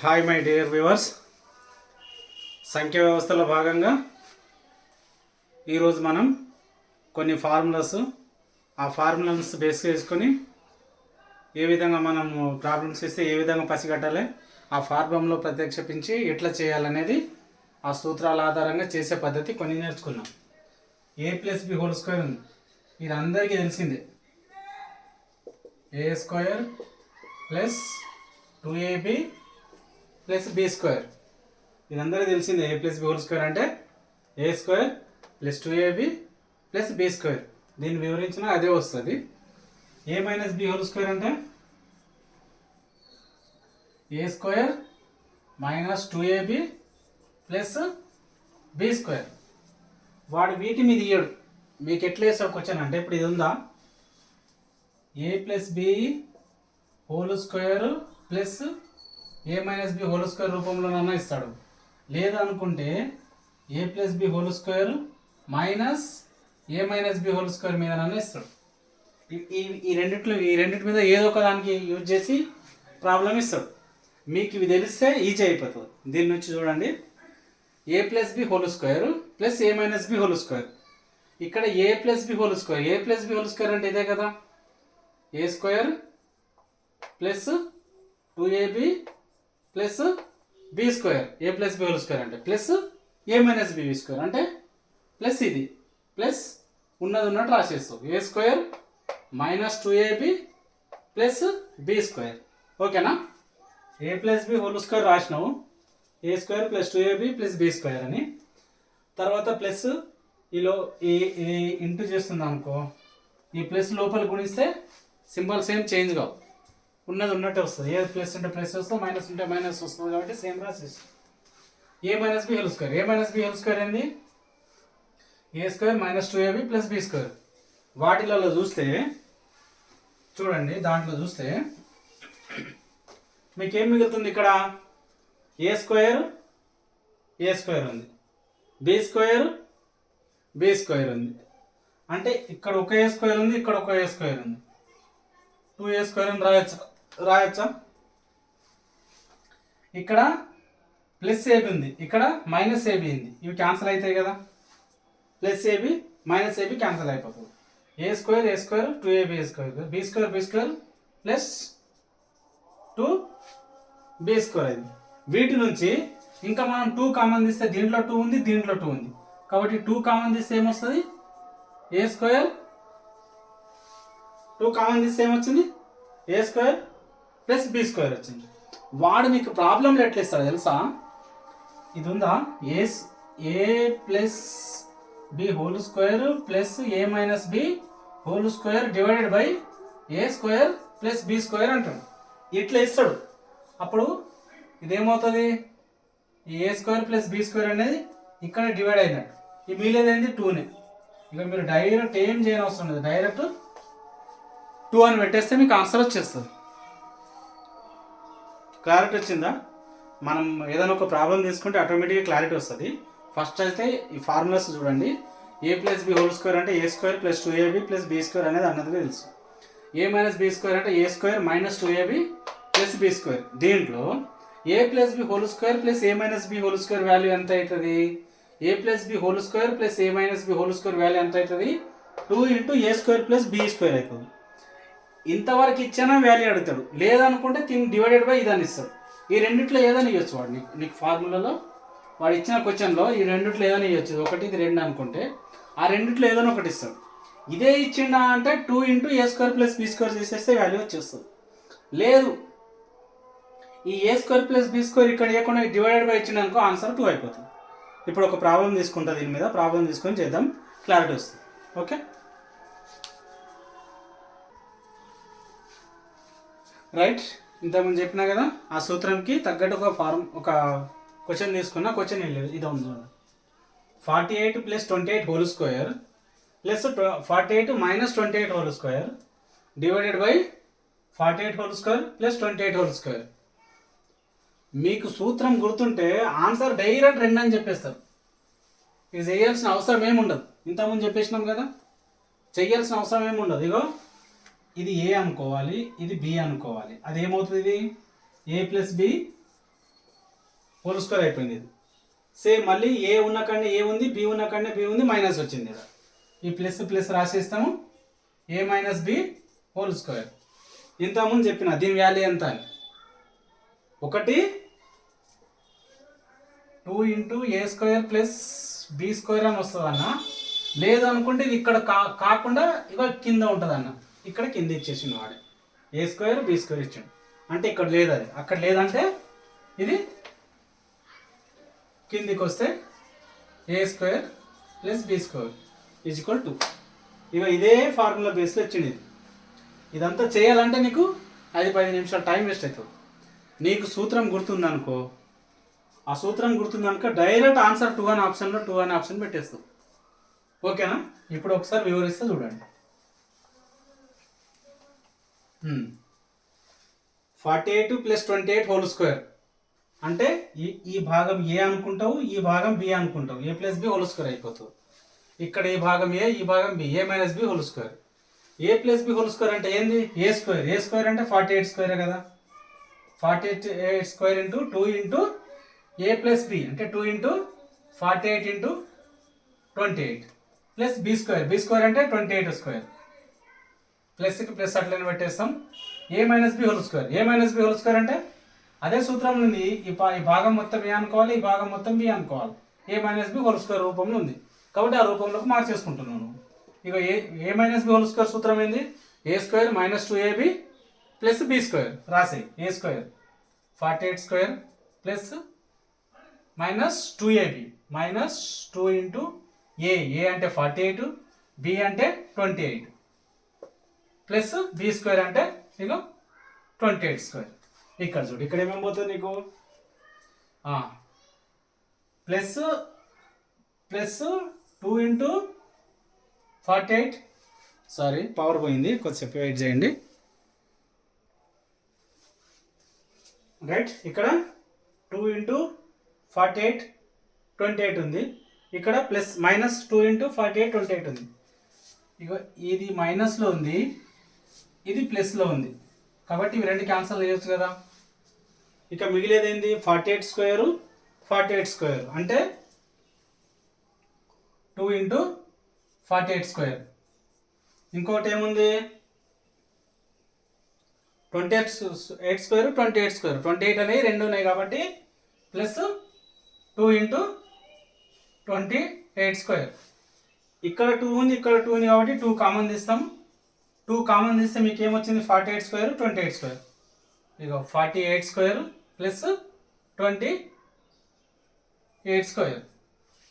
Hi my dear viewers, సంఖ్య వ్యవస్థలో భాగంగా ఈరోజు మనం కొన్ని ఆ ఫార్ములాస్ బేస్ చేసుకొని ఏ విధంగా మనం ప్రాబ్లమ్స్ ఇస్తే ఏ విధంగా పసిగట్టాలి, ఆ ఫార్ములాలో ప్రత్యక్షించి ఎట్లా చేయాలనేది ఆ సూత్రాల ఆధారంగా చేసే పద్ధతి కొన్ని నేర్చుకున్నాం. a plus b whole square ఉంది, ఇది అందరికీ తెలిసిందే. A square plus 2ab plus b square, ఇది అందరికీ తెలిసిందే. A plus b whole square అంటే a square plus 2ab plus b square. దీన్ని వివరించినా అదే వస్తుంది. A minus b whole square అంటే a square minus 2ab plus b square. వాడు వీటి మీద ఇయ్యడు, మీకు ఎట్లా వేసాడు క్వశ్చన్ అంటే, ఇప్పుడు ఇది ఉందా, a plus b whole square plus a minus b whole square రూపంలోనన్నా ఇస్తాడు. లేదనుకుంటే a plus b whole square minus a minus b whole square మీదనన్నా ఇస్తాడు. ఈ రెండింటి మీద ఏదో ఒక దానికి యూజ్ చేసి ప్రాబ్లం ఇస్తాడు. మీకు ఇవి తెలిస్తే ఈజీ అయిపోతుంది. దీని నుంచి చూడండి, a plus b whole square plus a minus b whole square. ఇక్కడ a plus b whole square, a plus b whole square అంటే ఇదే కదా, a square plus 2ab plus b square. A plus b whole square అంటే plus a minus b square అంటే plus ఇది plus ఉన్నది ఉన్నట్టు రాసేస్తాం. A square minus 2ab plus b square. ఓకేనా? A plus b whole square రాసినావు, a square plus 2ab plus b square అని. తర్వాత ప్లస్ ఈలో ఈ ఇంటూ చేస్తుంది అనుకో, ఈ ప్లస్ లోపల గుణిస్తే సింబల్స్ ఏం చేంజ్ కావు, ఉన్నది ఉన్నట్టే వస్తుంది. ఏ ప్లస్ ఉంటే ప్లస్ వస్తుంది, మైనస్ ఉంటే మైనస్ వస్తుంది, కాబట్టి సేమ్ రాసేసి a minus b whole square. A minus b whole square ఏంది, a square minus 2ab plus b square. వాటిలలో చూస్తే చూడండి, దాంట్లో చూస్తే మీకేం మిగులుతుంది, ఇక్కడ ఏ స్క్వేర్ ఉంది, బి స్క్వేర్ బి స్క్వేర్ ఉంది. అంటే ఇక్కడ ఒక ఏ స్క్వేర్ ఉంది, ఇక్కడ ఒక ఏ స్క్వేర్ ఉంది, 2a స్క్వేర్ అని రాయొచ్చా? ఇక్కడ ప్లస్ ఏబి ఉంది, ఇక్కడ మైనస్ ఏబి ఉంది, ఇవి క్యాన్సిల్ అవుతాయి కదా. Plus a b minus a b cancel అయిపోతుంది. A square 2ab square, b square plus 2b square అయింది. వీటి నుంచి ఇంకా మనం 2 కామన్ తీస్తే దీంట్లో 2 ఉంది, దీంట్లో 2 ఉంది, కాబట్టి 2 కామన్ తీస్తే ఏమొస్తుంది, ఏ స్క్వేర్ 2 కామన్ తీస్తే ఏమొచ్చింది, a square plus b square వచ్చింది. వాడు మీకు ప్రాబ్లంలో ఎట్లా ఇస్తాడు తెలుసా, ఇది ఉందా, a plus b whole square plus a minus b whole square divided by a square plus b square అంటాడు. ఇట్లా ఇస్తాడు. అప్పుడు ఇదేమవుతుంది, a square plus b square అనేది ఇక్కడ డివైడ్ అయినట్టు, ఈ మిగిలేది 2నే. ఇక మీరు డైరెక్ట్ ఏం చేయని అవసరం లేదు, డైరెక్ట్ 2 అని పెట్టేస్తే మీకు ఆన్సర్ వచ్చేస్తుంది. క్లారిటీ వచ్చిందా? మనం ఏదైనా ఒక ప్రాబ్లం తీసుకుంటే ఆటోమేటిక్గా క్లారిటీ వస్తుంది. ఫస్ట్ అయితే ఈ ఫార్ములాస్ చూడండి. A plus b whole square అంటే a square plus 2ab plus b square అనేది అన్నది తెలుసు. ఏ మైనస్ బి స్క్వేర్ అంటే a square minus 2ab plus b square. దీంట్లో a plus b whole square plus a minus b whole square value ఎంత అవుతుంది, a plus b whole square plus a minus b whole square value ఎంత అవుతుంది, 2 into a square plus b square అవుతుంది. ఇంతవరకు ఇచ్చినా value అడుగుతాడు, లేదనుకుంటే divided by ఇదని ఇస్తాడు. ఈ రెండిట్లో ఏదైనా ఇవ్వచ్చు వాడు నీకు ఫార్ములాలో. వాడు ఇచ్చిన క్వశ్చన్లో ఈ రెండిట్లో ఏదైనా ఇవ్వచ్చు, 1 ఇది 2 అనుకుంటే ఆ రెండిట్లో ఏదైనా ఒకటి ఇస్తాడు. ఇదే ఇచ్చిండా అంటే 2 into a square plus b square చేసేస్తే వాల్యూ వచ్చేస్తుంది. లేదు, ఈ ఏ స్క్వేర్ ప్లస్ బి స్క్వేర్ ఇక్కడ ఇవ్వకుండా డివైడెడ్ బై ఇచ్చిండు అనుకో, ఆన్సర్ 2 అయిపోతుంది. ఇప్పుడు ఒక ప్రాబ్లం తీసుకుంటా, దీని మీద ప్రాబ్లం తీసుకొని చేద్దాం, క్లారిటీ వస్తుంది. Okay right. ఇంతకుముందు చెప్పినా కదా, ఆ సూత్రంకి తగ్గట్టు ఒక క్వశ్చన్ తీసుకున్నా, క్వశ్చన్ వెళ్ళలేదు. ఇది ఉంది చూడండి, 48 plus 28 whole square plus 48 minus 28 whole square divided by 48 whole square plus 28 whole square. మీకు సూత్రం గుర్తుంటే ఆన్సర్ డైరెక్ట్ 2 అని చెప్పేస్తారు. ఇది చేయాల్సిన అవసరం ఏముండదు. ఇంతకుముందు చెప్పేసినాం కదా, చేయాల్సిన అవసరం ఏముండదు. ఇగో ఇది ఏ అనుకోవాలి, ఇది బి అనుకోవాలి. అదేమవుతుంది, ఇది a plus b whole square అయిపోయింది ఇది. సేమ్ మళ్ళీ ఏ ఉన్న కాడనే ఏ ఉంది, బి ఉన్న కాడనే బి ఉంది, మైనస్ వచ్చింది ఇక్కడ. ఈ ప్లస్ ప్లస్ రాసేస్తాము, ఏ మైనస్ బి హోల్ స్క్వేర్. ఇంతకుముందు చెప్పిన దీని వాల్యూ ఎంత అని, ఒకటి 2 into a square plus b square అని వస్తుంది అన్న. లేదు అనుకుంటే ఇది ఇక్కడ కాకుండా ఇక కింద ఉంటుంది అన్న. ఇక్కడ కింద ఇచ్చేసిండు వాడే, ఏ స్క్వేర్ బి స్క్వేర్ ఇచ్చాడు. అంటే ఇక్కడ లేదు, అది అక్కడ లేదంటే ఇది కిందికి వస్తే a square plus b square is equal to, ఇక ఇదే ఫార్ములా బేస్లో ఇచ్చింది ఇది. ఇదంతా చేయాలంటే నీకు 5-10 నిమిషాలు టైం వేస్ట్ అవుతుంది. నీకు సూత్రం గుర్తుందనుకో, ఆ సూత్రం గుర్తుందనుకో డైరెక్ట్ ఆన్సర్ 2 అనే ఆప్షన్లో 2 అనే ఆప్షన్ పెట్టేస్తావు. ఓకేనా? ఇప్పుడు ఒకసారి వివరిస్తే చూడండి. 48 ప్లస్ 28 హోల్ స్క్వేర్ అంటే ఈ భాగం ఏ అనుకుంటావు, ఈ భాగం బి అనుకుంటావు, ఏ ప్లస్ బి హోల్ స్క్వేర్ అయిపోతుంది. ఇక్కడ ఈ భాగం ఏ, ఈ భాగం B, A minus b whole square. A plus b whole square అంటే ఏంది, ఏ స్క్వేర్. ఏ స్క్వేర్ అంటే 48 స్క్వేరే కదా. 48 square into 2 into a plus b అంటే 2 into 48 into 28 plus b square. B square అంటే 28 స్క్వేర్. ప్లస్కి ప్లస్ అట్లనే పెట్టేస్తాం. A minus b whole square. A minus b whole square అంటే అదే సూత్రం ఉంది. ఈ భాగం మొత్తం ఏ అనుకోవాలి, ఈ భాగం మొత్తం బి అనుకోవాలి. A minus b whole square రూపంలో ఉంది కాబట్టి ఆ రూపంలోకి మార్చేసుకుంటున్నాను. ఇక a minus b whole square సూత్రం ఏంది, a square minus 2ab plus b square రాసే. A square 48 square plus minus 2ab minus 2 into a అంటే 48, బి అంటే 28 ప్లస్ బి స్క్వేర్ అంటే ఇక 28 స్క్వేర్. ఇక్కడ చూడు, ఇక్కడ ఏమేమి పోతుంది నీకు, plus plus 2 into 48, sorry power పోయింది, కొద్దిసేపు వెయిట్ చేయండి. రైట్, ఇక్కడ 2 ఇంటూ 48 28 ఉంది, ఇక్కడ ప్లస్ మైనస్ 2 ఇంటూ 48 28 ఉంది. ఇక ఇది మైనస్లో ఉంది, ఇది ప్లస్లో ఉంది కాబట్టి ఇవి రెండు క్యాన్సల్ చేయొచ్చు కదా. ఇక మిగిలేది ఏంది, 48 స్క్వేరు 48 స్క్వేర్ అంటే 2 ఇంటూ 48 స్క్వేర్. ఇంకోటి ఏముంది, 28 స్క్వేర్ 28 స్క్వేర్, 28 అనేవి రెండు ఉన్నాయి కాబట్టి ప్లస్ 2 ఇంటూ 28 స్క్వేర్. ఇక్కడ 2 ఉంది, ఇక్కడ 2 ఉంది కాబట్టి 2 కామన్ తీస్తాం. 2 కామన్ తీస్తే మీకు ఏమొచ్చింది, 48 స్క్వేర్ 28 స్క్వేర్. ఇక 48 స్క్వేర్ ప్లస్ 28 స్క్వేర్.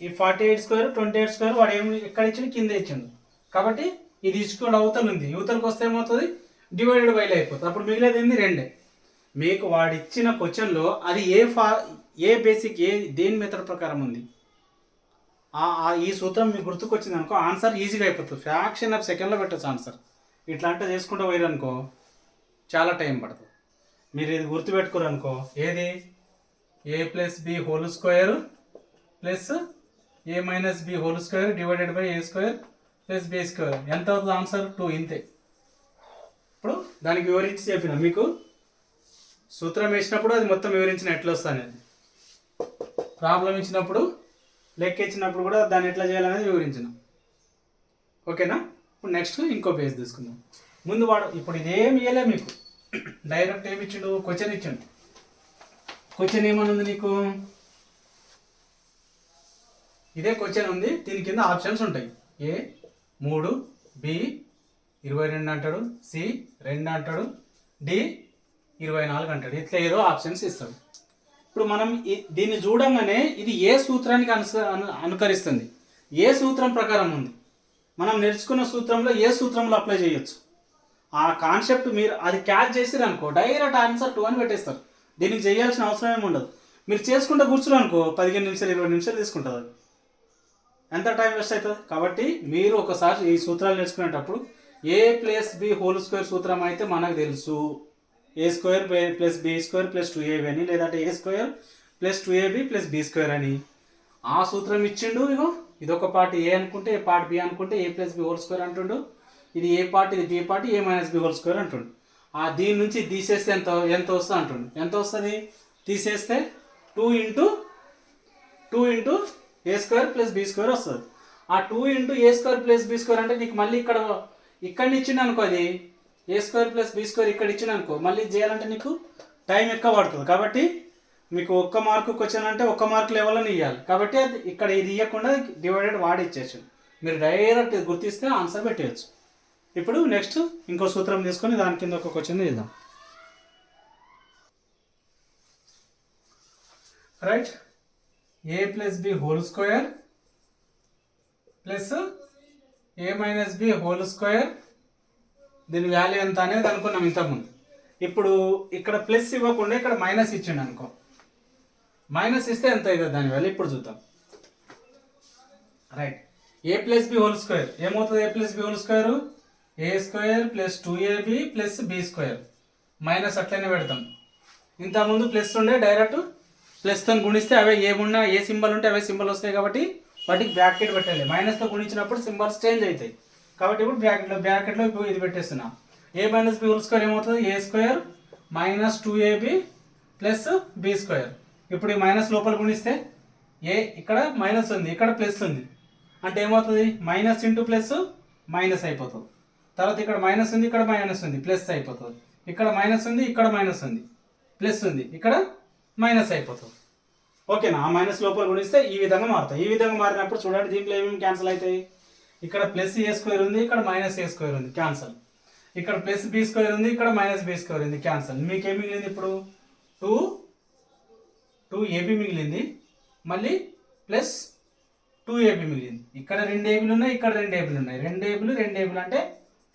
ఈ 48 స్క్వేర్ 28 స్క్వేర్ వాడు ఏమి ఎక్కడ ఇచ్చిండు, కింద ఇచ్చిండు కాబట్టి ఇది ఇచ్చుకోండి. అవతల ఉంది, యువతలకు వస్తే ఏమవుతుంది, డివైడెడ్ బైలో అయిపోతుంది. అప్పుడు మిగిలేదు ఏంది, రెండే. మీకు వాడు ఇచ్చిన క్వశ్చన్లో అది ఏ బేసిక్ ఏ దేని మెథడ్ ప్రకారం ఉంది, ఈ సూత్రం మీకు గుర్తుకొచ్చింది అనుకో ఆన్సర్ ఈజీగా అయిపోతుంది. ఫ్రాక్షన్ ఆఫ్ సెకండ్లో పెట్టచ్చు ఆన్సర్. ఇట్లా అంటే చేసుకుంటూ పోయారు అనుకో చాలా టైం పడుతుంది. మీరు ఇది గుర్తుపెట్టుకోరు అనుకో, ఏది a plus b whole square plus a minus b whole square divided by a square plus b square. ఎంత అవుతుంది ఆన్సర్, 2 ఇంతే. ఇప్పుడు దానికి వివరించి చెప్పిన మీకు సూత్రం వేసినప్పుడు అది మొత్తం వివరించిన ఎట్లా వస్తుంది అనేది, ప్రాబ్లం ఇచ్చినప్పుడు లెక్క ఇచ్చినప్పుడు కూడా దాన్ని ఎట్లా చేయాలనేది వివరించిన. ఓకేనా? ఇప్పుడు నెక్స్ట్ ఇంకో పేజ్ తీసుకుందాం. ముందు వాడు ఇప్పుడు ఇదేమి ఇవ్వలే మీకు, డైరెక్ట్ ఏమి ఇచ్చిండు, క్వశ్చన్ ఇచ్చిండు. క్వశ్చన్ ఏమని ఉంది నీకు, ఇదే క్వశ్చన్ ఉంది, దీని కింద ఆప్షన్స్ ఉంటాయి. ఏ 3, బి 22 అంటాడు, సి 2 అంటాడు, డి 24 అంటాడు. ఇట్లా ఏదో ఆప్షన్స్ ఇస్తాడు. ఇప్పుడు మనం దీన్ని చూడంగానే ఇది ఏ సూత్రానికి అనుకరిస్తుంది, ఏ సూత్రం ప్రకారం ఉంది, మనం నేర్చుకున్న సూత్రంలో ఏ సూత్రంలో అప్లై చేయొచ్చు. ఆ కాన్సెప్ట్ మీరు అది క్యాచ్ చేసారు అనుకో డైరెక్ట్ ఆన్సర్ 2 అని పెట్టేస్తారు. దీనికి చేయాల్సిన అవసరం ఏమి ఉండదు. మీరు చేసుకుంటే కూర్చున్నారు అనుకో 15 నిమిషాలు 20 నిమిషాలు తీసుకుంటుంది. అది ఎంత టైం వేస్ట్ అవుతుంది. కాబట్టి మీరు ఒకసారి ఈ సూత్రాలు నేర్చుకునేటప్పుడు a plus b whole square సూత్రం అయితే మనకు తెలుసు, a square plus b square plus 2ab అని, లేదంటే a square plus 2ab plus b square అని ఆ సూత్రం ఇచ్చిండు. ఇగో ఇదొక పార్ట్ ఏ అనుకుంటే, ఏ పార్ట్ బి అనుకుంటే ఏ ప్లస్ బి హోల్ స్క్వేర్ అంటుండు. ఇది ఏ పార్ట్, ఇది బి పార్ట్, ఏ మైనస్ బి హోల్ స్క్వేర్ అంటుండు. దీని నుంచి తీసేస్తే ఎంత వస్తుంది అంటుండు. ఎంత వస్తుంది తీసేస్తే two into a square plus b square వస్తుంది. ఆ 2 into a square plus b square అంటే నీకు మళ్ళీ ఇక్కడ ఇచ్చింది అనుకో, అది ఏ స్క్వేర్ ప్లస్ బి స్క్వేర్ ఇక్కడ ఇచ్చింది అనుకో, మళ్ళీ చేయాలంటే నీకు టైం ఎక్కువ పడుతుంది. కాబట్టి మీకు ఒక్క మార్కు క్వశ్చన్ అంటే ఒక్క మార్క్ లెవెల్లో ఇవ్వాలి. కాబట్టి అది ఇక్కడ ఇది ఇవ్వకుండా డివైడెడ్ వాడి ఇచ్చేచ్చు. మీరు డైరెక్ట్ గుర్తిస్తే ఆన్సర్ పెట్టేయచ్చు. ఇప్పుడు నెక్స్ట్ ఇంకో సూత్రం తీసుకొని దాని కింద ఒక క్వశ్చన్ చేద్దాం. Right, a plus b whole square plus a minus b whole square, దీని వాల్యూ ఎంత అనేది అనుకున్నాం ఇంతకుముందు. ఇప్పుడు ఇక్కడ ప్లస్ ఇవ్వకుండా ఇక్కడ మైనస్ ఇచ్చిండు అనుకో, మైనస్ ఇస్తే ఎంత అవుతుంది దాని వాల్యూ ఇప్పుడు చూద్దాం. Right, a plus b whole square ఏమవుతుంది? A plus b whole square a square plus 2ab plus b square, minus అట్లనే పెడతాం. ఇంతకుముందు ప్లస్ ఉండే డైరెక్ట్ ప్లస్తో గుణిస్తే అవే ఏమున్నా ఏ సింబల్ ఉంటే అవే సింబల్ వస్తాయి కాబట్టి వాటికి బ్రాకెట్ పెట్టాలి. మైనస్తో గుణించినప్పుడు సింబల్స్ చేంజ్ అవుతాయి కాబట్టి ఇప్పుడు బ్రాకెట్లో ఇప్పుడు ఇది పెట్టేస్తున్నా. A minus b whole square ఏమవుతుంది? A square minus 2ab plus b square. ఇప్పుడు ఈ మైనస్ లోపల గుణిస్తే ఏ ఇక్కడ మైనస్ ఉంది ఇక్కడ ప్లస్ ఉంది అంటే ఏమవుతుంది? మైనస్ ఇంటూ ప్లస్ మైనస్ అయిపోతుంది. తర్వాత ఇక్కడ మైనస్ ఉంది ఇక్కడ మైనస్ ఉంది ప్లస్ అయిపోతుంది. ఇక్కడ మైనస్ ఉంది ఇక్కడ మైనస్ ఉంది ప్లస్ ఉంది ఇక్కడ మైనస్ అయిపోతుంది. ఓకేనా? ఆ మైనస్ లోపల గుణిస్తే ఈ విధంగా మారుతాయి. ఈ విధంగా మారినప్పుడు చూడండి దీంట్లో ఏమేమి క్యాన్సిల్ అవుతాయి. ఇక్కడ ప్లస్ ఏ స్క్వేర్ ఉంది ఇక్కడ మైనస్ ఏ స్క్వేర్ ఉంది క్యాన్సల్. ఇక్కడ ప్లస్ బి స్క్వేర్ ఉంది ఇక్కడ మైనస్ బి స్క్వేర్ ఉంది క్యాన్సల్. మీకు ఏం మిగిలింది ఇప్పుడు? 2ab మిగిలింది, మళ్ళీ ప్లస్ 2ab మిగిలింది. ఇక్కడ 2 ఏబీలు ఉన్నాయి ఇక్కడ 2 ఏబీలు ఉన్నాయి. 2 ఏబీలు అంటే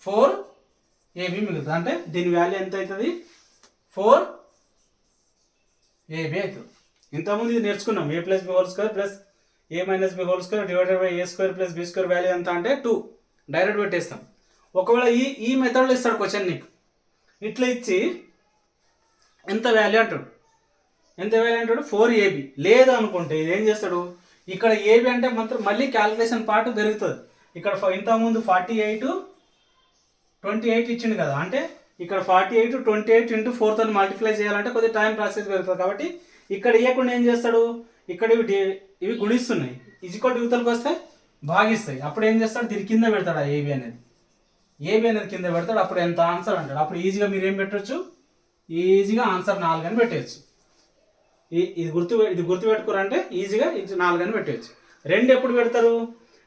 4ab మిగులుతుంది. అంటే దీని వాల్యూ ఎంత అవుతుంది? 4ab అవుతుంది. ఇంతకుముందు ఇది నేర్చుకున్నాం. A plus b whole square plus a minus b whole square divided by a square plus b square value ఎంత అంటే 2 డైరెక్ట్ పెట్టేస్తాం. ఒకవేళ ఈ మెథడ్లో ఇస్తాడు క్వశ్చన్ నీకు, ఇట్లా ఇచ్చి ఎంత వాల్యూ అంటాడు, 4ab లేదు అనుకుంటే ఇది ఏం చేస్తాడు, ఇక్కడ ఏబి అంటే మాత్రం మళ్ళీ క్యాలిక్యులేషన్ పార్ట్ పెరుగుతుంది. ఇక్కడ ఇంతకుముందు 28 ఇచ్చింది కదా, అంటే ఇక్కడ 48 28 ఇంటూ 4తో మల్టిప్లై చేయాలంటే కొద్దిగా టైం ప్రాసెస్ పెరుగుతుంది. కాబట్టి ఇక్కడ ఇవ్వకుండా ఏం చేస్తాడు, ఇక్కడ ఇవి గుణిస్తున్నాయి ఈక్వల్ టు యువతలకు వస్తే భాగిస్తాయి. అప్పుడు ఏం చేస్తాడు, దీని కింద పెడతాడు. ఏబి అనేది కింద పెడతాడు. అప్పుడు ఎంత ఆన్సర్ అంటాడు. అప్పుడు ఈజీగా మీరు ఏం పెట్టచ్చు, ఈజీగా ఆన్సర్ 4 అని పెట్టేయచ్చు. ఇది గుర్తుపెట్టుకోరంటే ఈజీగా 4 అని పెట్టేయచ్చు. 2 ఎప్పుడు పెడతారు?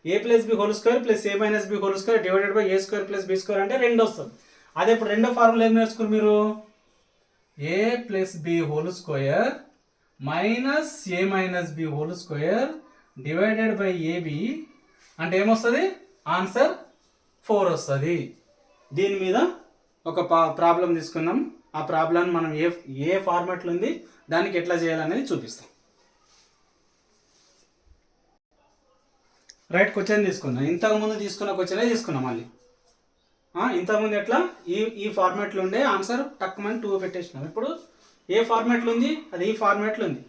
A plus b whole square plus a minus b whole square divided by a square plus b square అంటే 2 వస్తుంది. అదే ఇప్పుడు రెండో ఫార్ములా ఏం నేర్చుకున్నారు మీరు? A plus b whole square minus a minus b whole square divided by a b అంటే ఏమొస్తుంది? ఆన్సర్ 4 వస్తుంది. దీని మీద ఒక ప్రాబ్లం తీసుకున్నాం. ఆ ప్రాబ్లం మనం ఏ ఫార్మాట్లో ఉంది దానికి ఎట్లా చేయాలనేది చూపిస్తాం. రైట్, క్వశ్చన్ తీసుకున్నాం. ఇంతకుముందు తీసుకున్న క్వశ్చనే తీసుకున్నాం మళ్ళీ. ఇంతకుముందు ఎట్లా ఈ ఫార్మాట్లో ఉండే ఆన్సర్ టక్కుమని 2 పెట్టేసినాం. ఇప్పుడు ఏ ఫార్మాట్లో ఉంది అది ఈ ఫార్మాట్లో ఉంది.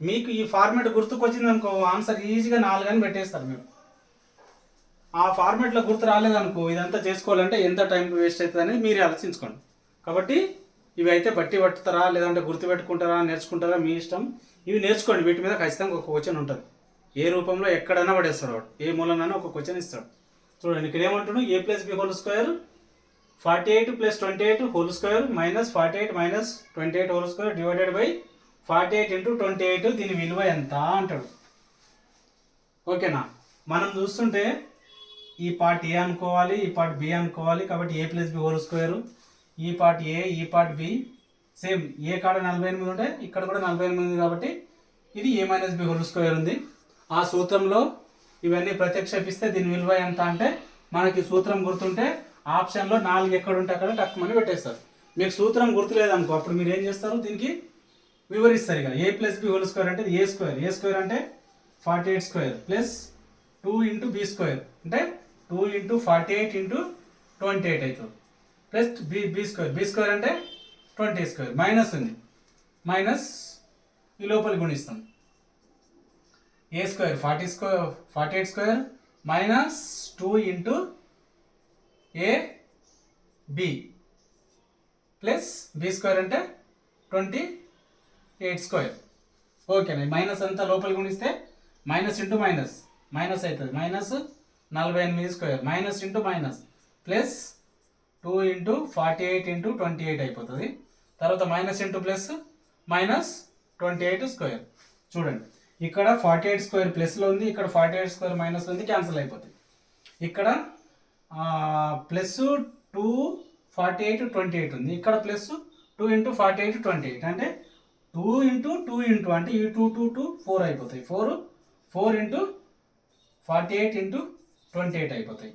మీకు ఈ ఫార్మాట్ గుర్తుకొచ్చింది అనుకో ఆన్సర్ ఈజీగా 4 అని పెట్టేస్తారు మీరు. ఆ ఫార్మాట్లో గుర్తు రాలేదనుకో ఇదంతా చేసుకోవాలంటే ఎంత టైం వేస్ట్ అవుతుంది అనేది మీరు ఆలోచించుకోండి. కాబట్టి ఇవి అయితే పట్టుతారా లేదంటే గుర్తుపెట్టుకుంటారా నేర్చుకుంటారా మీ ఇష్టం. ఇవి నేర్చుకోండి. వీటి మీద ఖచ్చితంగా ఒక క్వశ్చన్ ఉంటుంది. ఏ రూపంలో ఎక్కడైనా పడేస్తాడు వాడు, ఏ మూలనైనా ఒక క్వశ్చన్ ఇస్తాడు. చూడండి ఇక్కడ ఏమంటున్నాడు, a plus b whole square 48 plus 28 whole square minus 48 minus 28 whole square divided by 48 into 28 దీని విలువ ఎంత అంటాడు. ఓకేనా? మనం చూస్తుంటే ఈ పార్ట్ ఏ అనుకోవాలి ఈ పార్ట్ బి అనుకోవాలి. కాబట్టి ఏ ప్లస్ బి హోల్ స్క్వేర్ ఈ పార్ట్ ఏ ఈ పార్ట్ బి సేమ్. ఏ కాడ 48 ఉంటే ఇక్కడ కూడా 48 ఉంది కాబట్టి ఇది ఏ మైనస్ బి హోల్ స్క్వేర్ ఉంది. ఆ సూత్రంలో ఇవన్నీ ప్రత్యక్షిస్తే దీని విలువ ఎంత అంటే మనకి సూత్రం గుర్తుంటే ఆప్షన్లో 4 ఎక్కడ ఉంటే అక్కడ టక్కుమని పెట్టేస్తారు. మీకు సూత్రం గుర్తులేదనుకో అప్పుడు మీరు ఏం చేస్తారు, దీనికి వివరిస్తారు. ఇక a plus b whole square అంటే ఏ స్క్వేర్ అంటే 48 square plus 2 into b square అంటే 2 ఇంటూ 48 ఇంటూ 28 అవుతుంది ప్లస్ బి స్క్వేర్ అంటే 20 స్క్వేర్ మైనస్ ఉంది మైనస్ ఈ లోపల గుణిస్తాం. A square 48 square minus 2 into a b plus b square అంటే 28 స్క్వేర్. ఓకేనా, మైనస్ అంతా లోపలికి గుణిస్తే మైనస్ ఇంటూ మైనస్ మైనస్ అవుతుంది, minus 48 square minus into minus plus 2 into 48 into 28 అయిపోతుంది. తర్వాత minus into plus minus 28 square. చూడండి ఇక్కడ 48 స్క్వేర్ ప్లస్లో ఉంది, ఇక్కడ 48 స్క్వేర్ మైనస్ ఉంది, క్యాన్సిల్ అయిపోతుంది. ఇక్కడ ప్లస్ 2 48 28 ఉంది, ఇక్కడ ప్లస్ 2 ఇంటూ 48 28 అంటే 2 ఇంటూ 2 ఇంటూ అంటే ఈ 2 2 2 4 అయిపోతాయి, 4 ఇంటూ 48 ఇంటూ 28 అయిపోతాయి.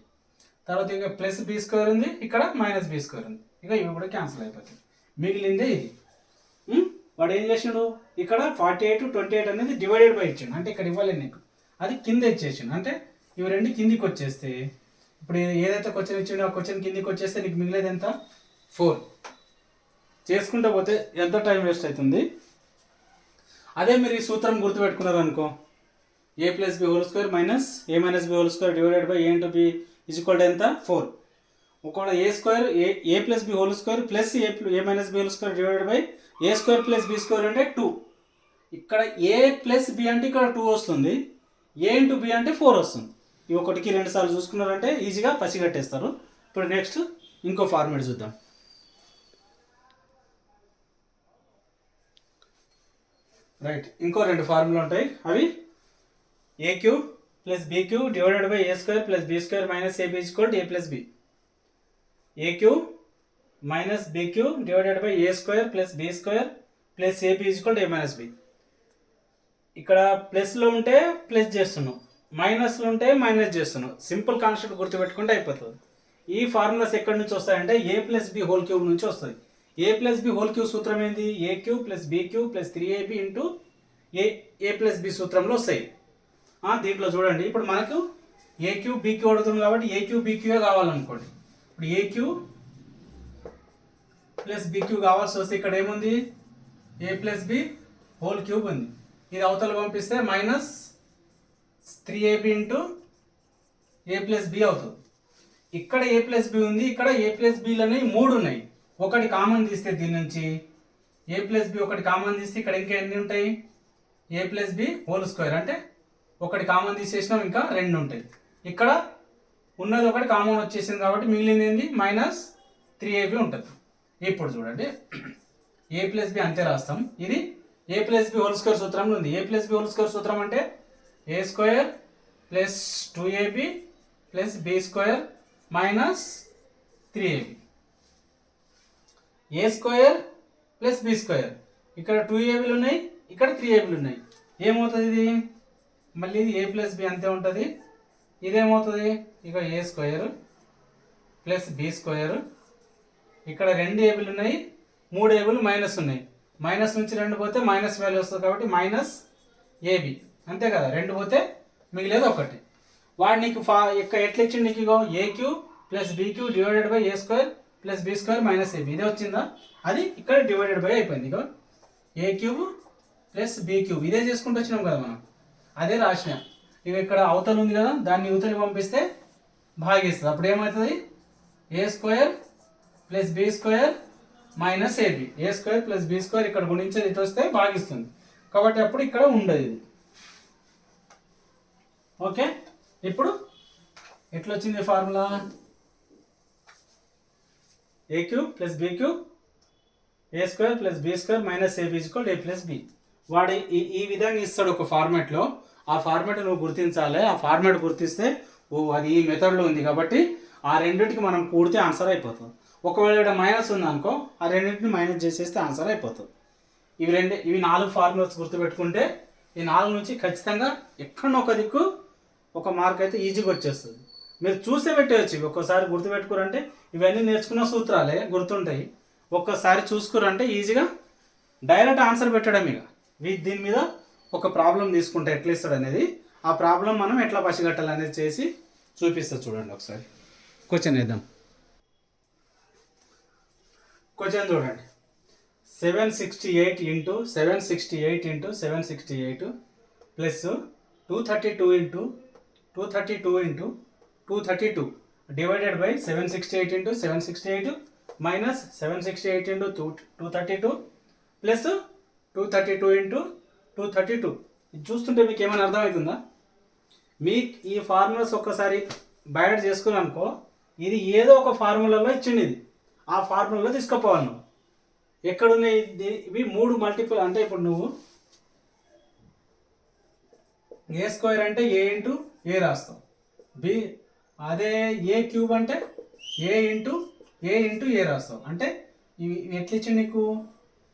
తర్వాత ఇక ప్లస్ బీ స్క్వేర్ ఉంది, ఇక్కడ మైనస్ బీ స్క్వేర్ ఉంది, ఇక ఇవి కూడా క్యాన్సిల్ అయిపోతాయి. మిగిలిందే ఇది. వాడు ఏం చేసిండు, ఇక్కడ 48 28 అనేది డివైడెడ్ బై ఇచ్చిండు, అంటే ఇక్కడ ఇవ్వలేదు నీకు, అది కింద ఇచ్చేసిండు. అంటే ఇవి రెండు కిందికి వచ్చేస్తే ఇప్పుడు ఏదైతే క్వశ్చన్ ఇచ్చిండో ఆ క్వశ్చన్ కిందికి వచ్చేస్తే నీకు మిగిలేదు ఎంత 4. చేసుకుంటూ పోతే ఎంత టైం వేస్ట్ అవుతుంది. అదే మీరు ఈ సూత్రం గుర్తుపెట్టుకున్నారు అనుకో, a plus b whole square minus a minus b whole square divided by a into b is equal to ఎంత 4. ఒకవేళ a square a plus b whole square plus a minus b whole square divided by a square plus b square అంటే 2. ఇక్కడ a plus b అంటే ఇక్కడ 2 వస్తుంది, ఏ into B అంటే 4 వస్తుంది. ఇవి ఒకటికి 2 సార్లు చూసుకున్నారంటే ఈజీగా పసిగట్టేస్తారు. ఇప్పుడు నెక్స్ట్ ఇంకో ఫార్మేట్ చూద్దాం. రైట్, ఇంకో 2 ఫార్ములా ఉంటాయి. అవి a cube plus b cube divided by a square plus b square minus AB equal to a plus b. A cube minus b cube divided by a square plus b square plus a b equal to a minus b. ఇక్కడ ప్లస్లో ఉంటే plus చేస్తున్నాం, మైనస్లో ఉంటే minus చేస్తున్నాం. Simple concept గుర్తుపెట్టుకుంటే అయిపోతుంది. ఈ formulas ఎక్కడి నుంచి వస్తాయంటే a plus b whole cube నుంచి వస్తుంది. A plus b whole cube సూత్రం ఏంది, a cube plus b cube plus 3ab into a plus b సూత్రంలో వస్తాయి. దీంట్లో చూడండి, ఇప్పుడు మనకు ఏ క్యూ బీ క్యూ అడుగుతుంది కాబట్టి ఏ క్యూ బీ క్యూఏ కావాలనుకోండి. ఇప్పుడు ఏ క్యూ ప్లస్ బీ క్యూ కావాల్సి వస్తే ఇక్కడ ఏముంది, ఏ ప్లస్ బి హోల్ క్యూబ్ ఉంది. ఇది అవతల పంపిస్తే minus 3ab into a plus B అవుతుంది. ఇక్కడ ఏ ప్లస్ బి ఉంది, ఇక్కడ ఏ ప్లస్ బిలు అనేవి 3 ఉన్నాయి. ఒకటి కామన్ తీస్తే దీని నుంచి ఏ ప్లస్ బి ఒకటి కామన్ తీస్తే ఇక్కడ ఇంకా ఎన్ని ఉంటాయి, ఏ ప్లస్ బి హోల్ స్క్వేర్ అంటే ఒకటి కామన్ తీసేసినాం, ఇంకా 2 ఉంటాయి. ఇక్కడ ఉన్నది ఒకటి కామన్ వచ్చేసింది కాబట్టి మిగిలింది ఏంది మైనస్ 3ab ఉంటుంది. ఇప్పుడు చూడండి ఏ ప్లస్ బి అంతే రాస్తాం. ఇది a plus b whole square సూత్రంలో ఉంది. A plus b whole square సూత్రం అంటే a square plus 2ab plus b square minus 3ab. A square plus b square, ఇక్కడ 2abలు ఉన్నాయి, ఇక్కడ 3abలు ఉన్నాయి. ఏమవుతుంది ఇది, మళ్ళీ ఇది ఏ ప్లస్ బి అంతే ఉంటుంది. ఇదేమవుతుంది, ఇక ఏ స్క్వేర్ ప్లస్ బి స్క్వేర్, ఇక్కడ 2abలు ఉన్నాయి, 3abలు మైనస్ ఉన్నాయి. మైనస్ నుంచి 2 పోతే మైనస్ వాల్యూ వస్తుంది కాబట్టి మైనస్ ఏబి అంతే కదా, 2 పోతే మిగిలేదు 1. వాడు నీకు ఎట్లా ఇచ్చిండు నీకు, ఇగో a cube plus b cube divided by a square plus b square minus a b, ఇదే వచ్చిందా, అది ఇక్కడ డివైడెడ్ బై అయిపోయింది. ఇగో a cube plus b cube ఇదే చేసుకుంటూ వచ్చినాం కదా మనం, అదే రాసినాం. ఇక ఇక్కడ అవతల ఉంది కదా, దాన్ని యువతలు పంపిస్తే భాగిస్తుంది. అప్పుడు ఏమవుతుంది, a square plus b square minus a b. A square plus b square ఇక్కడ గుణించేది ఇటు వస్తే భాగిస్తుంది కాబట్టి అప్పుడు ఇక్కడ ఉండదు ఇది. ఓకే, ఇప్పుడు ఎట్లా వచ్చింది formula, a cube plus b cube a square plus b square minus AB equal a plus b. వాడు ఈ విధంగా ఇస్తాడు ఒక ఫార్మాట్లో. ఆ ఫార్మాట్ నువ్వు గుర్తించాలి. ఆ ఫార్మాట్ గుర్తిస్తే అది ఈ మెథడ్లో ఉంది కాబట్టి ఆ రెండింటికి మనం కూడితే ఆన్సర్ అయిపోతుంది. ఒకవేళ ఇక్కడ మైనస్ ఉంది అనుకో, ఆ రెండింటిని మైనస్ చేసేస్తే ఆన్సర్ అయిపోతుంది. ఇవి 4 ఫార్ములాస్ గుర్తుపెట్టుకుంటే ఈ 4 నుంచి ఖచ్చితంగా ఎక్కడో ఒక దిక్కు ఒక మార్క్ అయితే ఈజీగా వచ్చేస్తుంది. మీరు చూసే పెట్టేయచ్చు. ఒక్కోసారి గుర్తుపెట్టుకోరంటే ఇవన్నీ నేర్చుకున్న సూత్రాలే గుర్తుంటాయి. ఒక్కసారి చూసుకురంటే ఈజీగా డైరెక్ట్ ఆన్సర్ పెట్టడం. ఇక దీని మీద ఒక ప్రాబ్లం తీసుకుంటే ఎట్లా ఇస్తాడు అనేది, ఆ ప్రాబ్లం మనం ఎట్లా పసిగట్టాలనేది చేసి చూపిస్తా. చూడండి ఒకసారి క్వశ్చన్ వేద్దాం. క్వశ్చన్ చూడండి, 768 into 768 into 768 plus 232 into 232 into 232 divided by 768 into 768 minus 768 into 232 plus 232 into 232. ఇది చూస్తుంటే మీకు ఏమైనా అర్థమవుతుందా? మీకు ఈ ఫార్ములాస్ ఒక్కసారి బయట చేసుకుని అనుకో, ఇది ఏదో ఒక ఫార్ములాలో ఇచ్చింది, ఇది ఆ ఫార్ములాలో తీసుకుపోవాలి నువ్వు. ఎక్కడున్నాయి ఇవి 3 మల్టిపుల్ అంటే ఇప్పుడు నువ్వు ఏ స్క్వేర్ అంటే ఏ ఇంటూ ఏ రాస్తావు, బి అదే ఏ క్యూబ్ అంటే ఏ ఇంటూ ఏ రాస్తావు. అంటే ఇవి ఎట్లా ఇచ్చింది నీకు?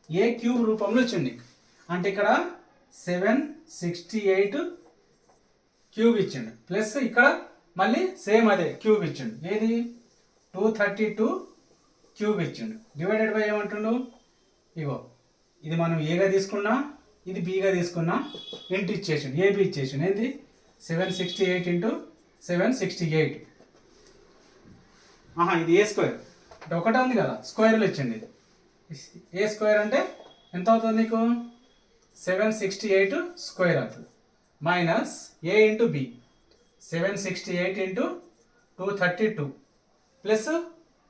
ఏ క్యూబ్ రూపంలో ఇచ్చింది నీకు. అంటే ఇక్కడ 768 క్యూబ్ ఇచ్చిండు, ప్లస్ ఇక్కడ మళ్ళీ సేమ్ అదే క్యూబ్ ఇచ్చిండు. ఏది 232 క్యూబ్ ఇచ్చిండు. డివైడెడ్ బై ఏమంటుండు? ఇగో ఇది మనం ఏగా తీసుకున్నా, ఇది బీగా తీసుకున్నా, ఇంటూ ఇచ్చేసిండు, ఏబి ఇచ్చేసిండు. ఏంది 768 ఇంటూ 768. ఇది ఏ స్క్వేర్ అంటే ఒకటే ఉంది కదా, స్క్వేర్లో ఇచ్చింది. ఇది ఏ స్క్వేర్ అంటే ఎంత అవుతుంది నీకు? 768 స్క్వేర్ అవుతుంది, మైనస్ ఏ ఇంటూ బి 768 ఇంటూ 232 ప్లస్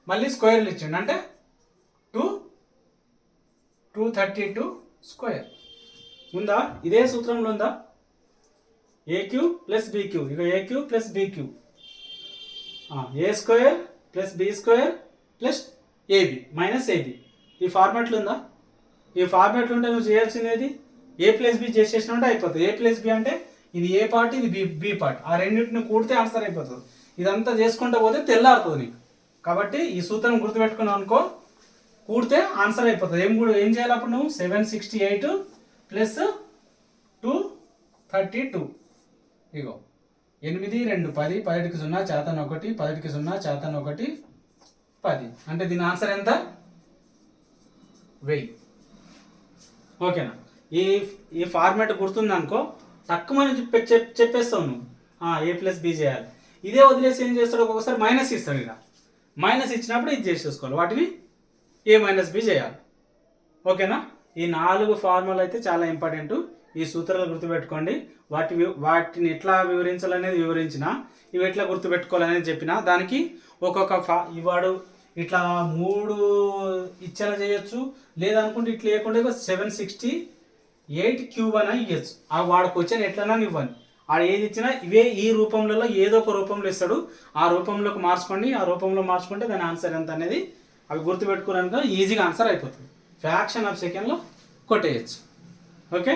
మళ్ళీ స్క్వేర్లు ఇచ్చిండు అంటే 232 స్క్వేర్. ఉందా? ఇదే సూత్రంలో ఉందా? A cube plus b cube, ఇక a cube plus b cube, a square plus b square plus a b minus a b. ఈ ఫార్మాట్లో ఉందా? ఈ ఫార్మాట్లో ఉంటే నువ్వు చేయాల్సినది ఏ ప్లస్ బి చేసేసినట్టు అయిపోతుంది. ఏ ప్లస్ బి అంటే ఇది ఏ పార్ట్, ఇది బి పార్ట్, ఆ రెండింటిని కూడితే ఆన్సర్ అయిపోతుంది. ఇదంతా చేసుకుంటూ పోతే తెల్లారుతుంది నీకు. కాబట్టి ఈ సూత్రం గుర్తుపెట్టుకున్నావు అనుకో, కూడితే ఆన్సర్ అయిపోతుంది. ఏం చేయాలి అప్పుడు నువ్వు? 768 ప్లస్ 232. ఇగో 8 2 10, 10కి 0 చేతన 1, 10కి 0 చేతన 1 10. అంటే దీని ఆన్సర్ ఎంత? 1000. ఓకేనా? ఈ ఫార్మాట్ గుర్తుందనుకో, తక్కువ చెప్పేస్తావు నువ్వు ఏ ప్లస్ బి చేయాలి. ఇదే వదిలేసి ఏం చేస్తాడు? ఒక్కొక్కసారి మైనస్ ఇస్తాడు. ఇక మైనస్ ఇచ్చినప్పుడు ఇది చేసేసుకోవాలి, వాటిని ఏ మైనస్ బి చేయాలి. ఓకేనా? ఈ 4 ఫార్ములా అయితే చాలా ఇంపార్టెంట్. ఈ సూత్రాలు గుర్తుపెట్టుకోండి. వాటిని ఎట్లా వివరించాలనేది వివరించిన, ఇవి ఎట్లా గుర్తుపెట్టుకోవాలనేది చెప్పిన. దానికి ఒక్కొక్క ఇవాడు ఇట్లా 3 ఇచ్చేలా చేయొచ్చు, లేదనుకుంటే ఇట్లా లేకుండా 768 క్యూబ్ అని ఇవ్వచ్చు. ఆ వాడికి వచ్చిన ఎట్లన్నా ఇవ్వండి, ఆడు ఏది ఇచ్చినా ఇవే ఈ రూపంలో ఏదో ఒక రూపంలో ఇస్తాడు. ఆ రూపంలోకి మార్చుకోండి, ఆ రూపంలో మార్చుకుంటే దాని ఆన్సర్ ఎంత అనేది అవి గుర్తుపెట్టుకోవడానికి ఈజీగా ఆన్సర్ అయిపోతుంది. ఫ్రాక్షన్ ఆఫ్ సెకండ్లో కొట్టేయచ్చు. ఓకే.